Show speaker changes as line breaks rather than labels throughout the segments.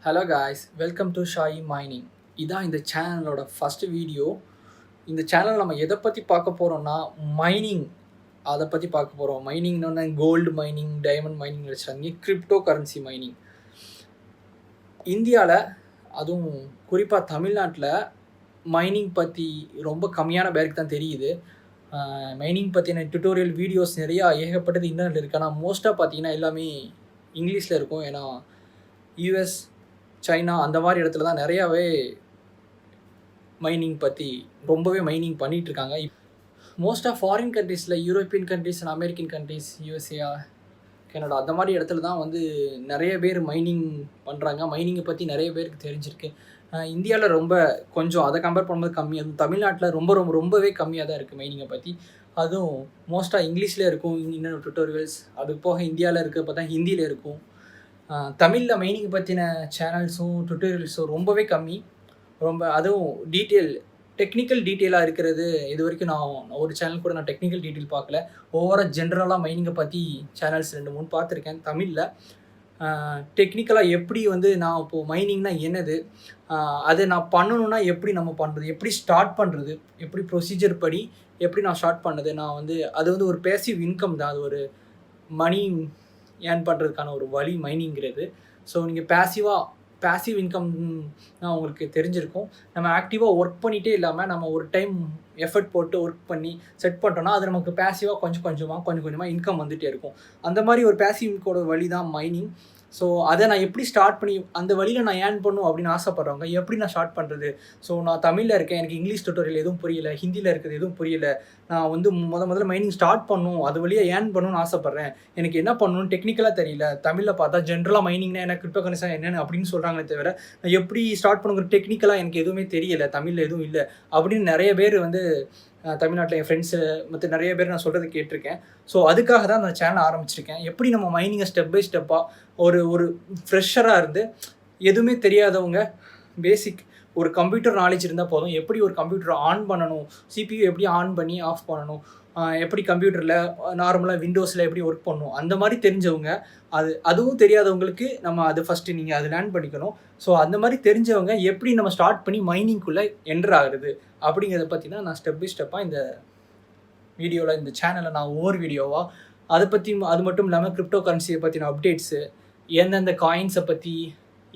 Hello guys, welcome to Shai mining. இதான் இந்த சேனலோட ஃபஸ்ட்டு வீடியோ. இந்த சேனல் நம்ம எதை பற்றி பார்க்க போகிறோம்னா மைனிங், அதை பற்றி பார்க்க போகிறோம். மைனிங்னு கோல்டு மைனிங், டைமண்ட் மைனிங் வச்சுருக்காங்க, கிரிப்டோ கரன்சி மைனிங். இந்தியாவில், அதுவும் குறிப்பாக தமிழ்நாட்டில் மைனிங் பற்றி ரொம்ப கம்மியான பேருக்கு தான் தெரியுது. மைனிங் பற்றின டுட்டோரியல் வீடியோஸ் நிறையா ஏகப்பட்டது இன்டர்நெட் இருக்குது. ஆனால் மோஸ்ட்டாக பார்த்தீங்கன்னா எல்லாமே இங்கிலீஷில் இருக்கும். ஏன்னா யூஎஸ், சைனா அந்த மாதிரி இடத்துல தான் நிறையாவே மைனிங் பற்றி ரொம்பவே மைனிங் பண்ணிகிட்ருக்காங்க. மோஸ்ட் ஆஃப் ஃபாரின் கண்ட்ரீஸில், European countries and American countries, USA, Canada, அந்த மாதிரி இடத்துல தான் வந்து நிறைய பேர் மைனிங் பண்ணுறாங்க. மைனிங்கை பற்றி நிறைய பேருக்கு தெரிஞ்சிருக்கு. இந்தியாவில் ரொம்ப கொஞ்சம் அதை கம்பேர் பண்ணும்போது கம்மி. அதுவும் தமிழ்நாட்டில் ரொம்பவே கம்மியாக தான் இருக்குது மைனிங்கை பற்றி. அதுவும் மோஸ்ட்டாக இங்கிலீஷில் இருக்கும் இன்னும் டுட்டோரியல்ஸ். அது போக இந்தியாவில் இருக்க பார்த்தா ஹிந்தியில் இருக்கும். தமிழில் மைனிங் பற்றின சேனல்ஸும் டுட்டோரியல்ஸும் ரொம்பவே கம்மி. அதுவும் டெக்னிக்கல் டீட்டெயிலாக இருக்கிறது இது வரைக்கும் நான் ஒரு சேனல் கூட நான் டெக்னிக்கல் டீட்டெயில் பார்க்கல. ஓவராக ஜென்ரலாக மைனிங்கை பற்றி சேனல்ஸ் 2-3 பார்த்துருக்கேன் தமிழில். டெக்னிக்கலாக எப்படி வந்து நான் இப்போது மைனிங்னா என்னது, அதை நான் பண்ணணுன்னா எப்படி நம்ம பண்ணுறது, எப்படி ஸ்டார்ட் பண்ணுறது, எப்படி ப்ரொசீஜர் படி எப்படி நான் ஸ்டார்ட் பண்ணது, நான் வந்து அது வந்து ஒரு பேசிவ் இன்கம் தான். அது ஒரு மணி ஏர்ன் பண்ணுறதுக்கான ஒரு வழி மைனிங்கிறது. ஸோ நீங்கள் பேசிவ் இன்கம் உங்களுக்கு தெரிஞ்சிருக்கும். நம்ம ஆக்டிவாக ஒர்க் பண்ணிகிட்டே இல்லாமல் நம்ம ஒரு டைம் எஃபர்ட் போட்டு ஒர்க் பண்ணி செட் பண்ணிட்டோன்னா அது நமக்கு பேசிவாக கொஞ்சம் கொஞ்சமாக இன்கம் வந்துகிட்டே இருக்கும். அந்த மாதிரி ஒரு பேசிவ் இன்கோட வழி தான் மைனிங். ஸோ அதை நான் எப்படி ஸ்டார்ட் பண்ணி அந்த வழியில் நான் ஏர்ன் பண்ணணும் அப்படின்னு ஆசைப்பட்றவங்க, எப்படி நான் ஸ்டார்ட் பண்ணுறது? ஸோ நான் தமிழில் இருக்கேன், எனக்கு இங்கிலீஷ் டுட்டோரியல் எதுவும் புரியலை, ஹிந்தியில் இருக்கிறது எதுவும் புரியலை, நான் வந்து முதல்ல மைனிங் ஸ்டார்ட் பண்ணணும், அது வழியாக ஏர்ன் பண்ணணும்னு ஆசைப்பட்றேன், எனக்கு என்ன பண்ணணும்னு டெக்னிக்கலாக தெரியல. தமிழில் பார்த்தா ஜென்ரலாக மைனிங்னா என்ன, கிரிப்டோ கரன்சி என்னென்னு அப்படின்னு சொல்கிறாங்களே தவிர நான் எப்படி ஸ்டார்ட் பண்ணுங்கிற டெக்னிக்கலாக எனக்கு எதுவுமே தெரியலை, தமிழில் எதுவும் இல்லை அப்படின்னு நிறைய பேர் வந்து தமிழ்நாட்டில் என் ஃப்ரெண்ட்ஸு மற்ற நிறைய பேர் நான் சொல்கிறது கேட்டிருக்கேன். ஸோ அதுக்காக தான் அந்த சேனல் ஆரம்பிச்சிருக்கேன். எப்படி நம்ம மைனிங்கை ஸ்டெப் பை ஸ்டெப்பாக ஒரு ஃப்ரெஷராக இருந்து எதுவுமே தெரியாதவங்க, பேசிக் ஒரு கம்ப்யூட்டர் நாலேஜ் இருந்தால் போதும், எப்படி ஒரு கம்ப்யூட்டரை ஆன் பண்ணணும், சிபியூ எப்படி ஆன் பண்ணி ஆஃப் பண்ணணும், எப்படி கம்ப்யூட்டரில் நார்மலாக விண்டோஸில் எப்படி ஒர்க் பண்ணணும், அந்த மாதிரி தெரிஞ்சவங்க, அதுவும் தெரியாதவங்களுக்கு நம்ம அது ஃபஸ்ட்டு நீங்கள் அது லேர்ன் பண்ணிக்கணும். ஸோ அந்த மாதிரி தெரிஞ்சவங்க எப்படி நம்ம ஸ்டார்ட் பண்ணி மைனிங்குள்ளே என்டர் ஆகுறது அப்படிங்கிறத பற்றி தான் நான் ஸ்டெப் பை ஸ்டெப்பாக இந்த வீடியோவில், இந்த சேனலில் நான் ஒவ்வொரு வீடியோவாக அதை பற்றி, அது மட்டும் இல்லாமல் கிரிப்டோ கரன்சியை பற்றின அப்டேட்ஸு, எந்தெந்த காயின்ஸை பற்றி,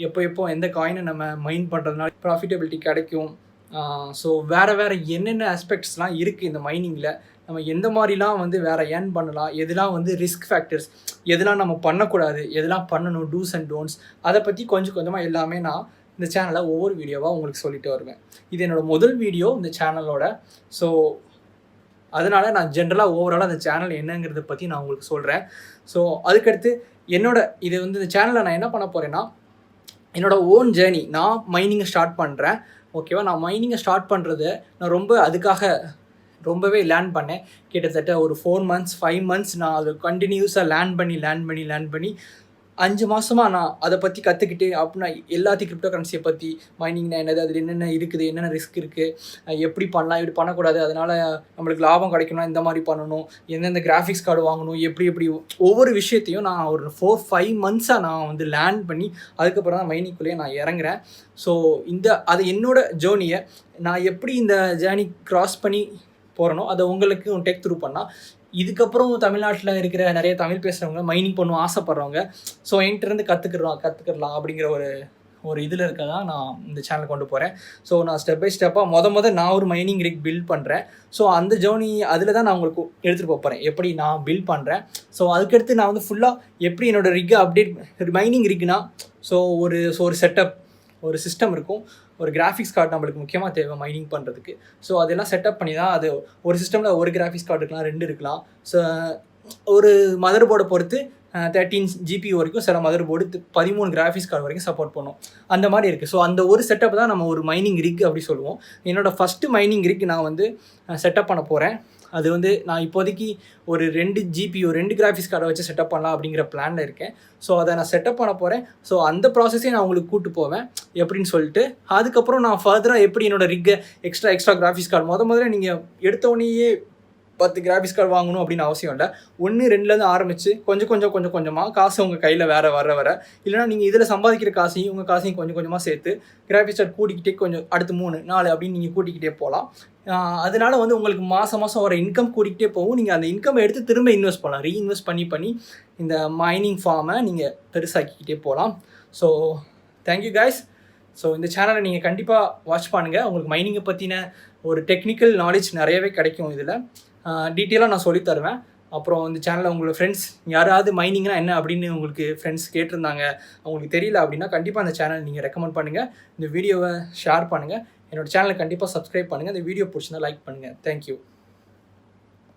எப்போ எந்த காயினை நம்ம மைன் பண்ணுறதுனால ப்ராஃபிட்டபிலிட்டி கிடைக்கும், ஸோ வேறு என்னென்ன ஆஸ்பெக்ட்ஸ்லாம் இருக்குது இந்த மைனிங்கில், நம்ம எந்த மாதிரிலாம் வந்து வேறு ஏர்ன் பண்ணலாம், எதெல்லாம் வந்து ரிஸ்க் ஃபேக்டர்ஸ், எதெல்லாம் நம்ம பண்ணக்கூடாது, எதெல்லாம் பண்ணணும், டூஸ் அண்ட் டோன்ட்ஸ், அதை பற்றி கொஞ்சமாக எல்லாமே நான் இந்த சேனலில் ஒவ்வொரு வீடியோவாக உங்களுக்கு சொல்லிட்டு வருவேன். இது என்னோடய முதல் வீடியோ இந்த சேனலோட. ஸோ அதனால் நான் ஜென்ரலாக ஓவராலாக அந்த சேனல் என்னங்கிறத பற்றி நான் உங்களுக்கு சொல்கிறேன். ஸோ அதுக்கடுத்து இது வந்து இந்த சேனலில் நான் என்ன பண்ண போகிறேன்னா, என்னோடய ஓன் ஜேர்னி, நான் மைனிங்கை ஸ்டார்ட் பண்ணுறேன். ஓகேவா? நான் மைனிங்கை ஸ்டார்ட் பண்ணுறது நான் அதுக்காக ரொம்பவே லேர்ன் பண்ணேன். கிட்டத்தட்ட ஒரு 4 months 5 months நான் அதை கண்டினியூஸாக லேர்ன் பண்ணி 5 மாதமாக நான் அதை பற்றி கற்றுக்கிட்டு, அப்படின்னா எல்லாத்தையும் கிரிப்டோ கரன்சியை பற்றி, மைனிங்னா என்னது, அதில் என்னென்ன இருக்குது, என்னென்ன ரிஸ்க் இருக்குது, எப்படி பண்ணலாம், இப்படி பண்ணக்கூடாது, அதனால் நம்மளுக்கு லாபம் கிடைக்கணும்னா இந்த மாதிரி பண்ணணும், எந்தெந்த கிராஃபிக்ஸ் கார்டு வாங்கணும், எப்படி ஒவ்வொரு விஷயத்தையும் நான் ஒரு 4-5 months நான் வந்து லேர்ன் பண்ணி அதுக்கப்புறம் தான் மைனிங்குள்ளேயே நான் இறங்குறேன். ஸோ அது என்னோட ஜேர்னியை நான் எப்படி இந்த ஜேர்னி க்ராஸ் பண்ணி போகிறனோ அதை உங்களுக்கு டேக் த்ரூ பண்ணால், இதுக்கப்புறம் தமிழ்நாட்டில் இருக்கிற நிறைய தமிழ் பேசுகிறவங்க, மைனிங் பண்ணணும் ஆசைப்பட்றவங்க, ஸோ என்கிட்டருந்து கற்றுக்கலாம் அப்படிங்கிற ஒரு இதில் இருக்க தான் நான் இந்த சேனல் கொண்டு போகிறேன். ஸோ நான் ஸ்டெப் பை ஸ்டெப்பாக நான் ஒரு மைனிங் ரிக் பில்ட் பண்ணுறேன். ஸோ அந்த ஜேர்னி அதில் தான் நான் உங்களுக்கு எடுத்துகிட்டு போகிறேன், எப்படி நான் பில்ட் பண்ணுறேன். ஸோ அதுக்கடுத்து நான் வந்து ஃபுல்லாக எப்படி என்னோடய ரிக்கை அப்டேட், மைனிங் ரிக்னா ஸோ ஒரு செட்டப், ஒரு சிஸ்டம் இருக்கும், ஒரு கிராஃபிக்ஸ் கார்டு நம்மளுக்கு முக்கியமாக தேவை மைனிங் பண்ணுறதுக்கு. ஸோ அதெல்லாம் செட்டப் பண்ணி தான், அது ஒரு சிஸ்டமில் ஒரு கிராஃபிக்ஸ் கார்டு இருக்கலாம், 2 இருக்கலாம். ஸோ ஒரு மதர் போர்டை பொறுத்து 13 GB வரைக்கும், சில மதர் போர்டு 13 கிராஃபிக்ஸ் கார்டு வரைக்கும் சப்போர்ட் பண்ணும், அந்த மாதிரி இருக்குது. ஸோ அந்த ஒரு செட்டப் தான் நம்ம ஒரு மைனிங் ரிக் அப்படி சொல்லுவோம். என்னோடய ஃபஸ்ட்டு மைனிங் ரிக் நான் வந்து செட்டப் பண்ண போகிறேன். அது வந்து நான் இப்போதைக்கு ஒரு 2 GPU 2 கிராஃபிக்ஸ் கார்டை வச்சு செட்டப் பண்ணலாம் அப்படிங்கிற பிளானில் இருக்கேன். ஸோ அதை நான் செட்டப் பண்ண போகிறேன். ஸோ அந்த ப்ராசஸே நான் உங்களுக்கு கூப்பிட்டு போவேன் எப்படின்னு சொல்லிட்டு. அதுக்கப்புறம் நான் ஃபர்தராக எப்படி என்னோடய ரிக்கை எக்ஸ்ட்ரா கிராஃபிக்ஸ் கார்டு முதல்ல நீங்கள் எடுத்தோடனேயே 10 கிராஃபிக்ஸ் கார்டு வாங்கணும் அப்படின்னு அவசியம் இல்லை. 1, 2லேருந்து ஆரம்பித்து கொஞ்சம் கொஞ்சமாக காசு உங்கள் கையில் வர இல்லைனா நீங்கள் இதில் சம்பாதிக்கிற காசையும் உங்கள் காசையும் கொஞ்சமாக சேர்த்து கிராஃபிக்ஸ் கார்டு கூட்டிக்கிட்டே கொஞ்சம் அடுத்து 3, 4 அப்படின்னு நீங்கள் கூட்டிக்கிட்டே போகலாம். அதனால வந்து உங்களுக்கு மாதம் வர இன்கம் கூட்டிக்கிட்டே போகும். நீங்கள் அந்த இன்கம் எடுத்து திரும்ப இன்வெஸ்ட் பண்ணலாம். ரீஇன்வெஸ்ட் பண்ணி இந்த மைனிங் ஃபார்மை நீங்கள் பெருசாக்கிக்கிட்டே போகலாம். So thank you guys. ஸோ இந்த சேனலை நீங்கள் கண்டிப்பாக வாட்ச் பண்ணுங்கள். உங்களுக்கு மைனிங்கை பற்றின ஒரு டெக்னிக்கல் நாலேஜ் நிறையவே கிடைக்கும். இதில் டீட்டெயிலாக நான் சொல்லித்தருவேன். அப்புறம் இந்த சேனலில் உங்களோட ஃப்ரெண்ட்ஸ் யாராவது மைனிங்னா என்ன அப்படின்னு உங்களுக்கு ஃப்ரெண்ட்ஸ் கேட்டிருந்தாங்க, அவங்களுக்கு தெரியல அப்படின்னா கண்டிப்பாக அந்த சேனல் நீங்கள் ரெக்கமெண்ட் பண்ணுங்கள். இந்த வீடியோவை ஷேர் பண்ணுங்கள். என்னோடய சேனலை கண்டிப்பாக சப்ஸ்கிரைப் பண்ணுங்கள். இந்த வீடியோ பிடிச்சிருந்தா லைக் பண்ணுங்கள். தேங்க்யூ.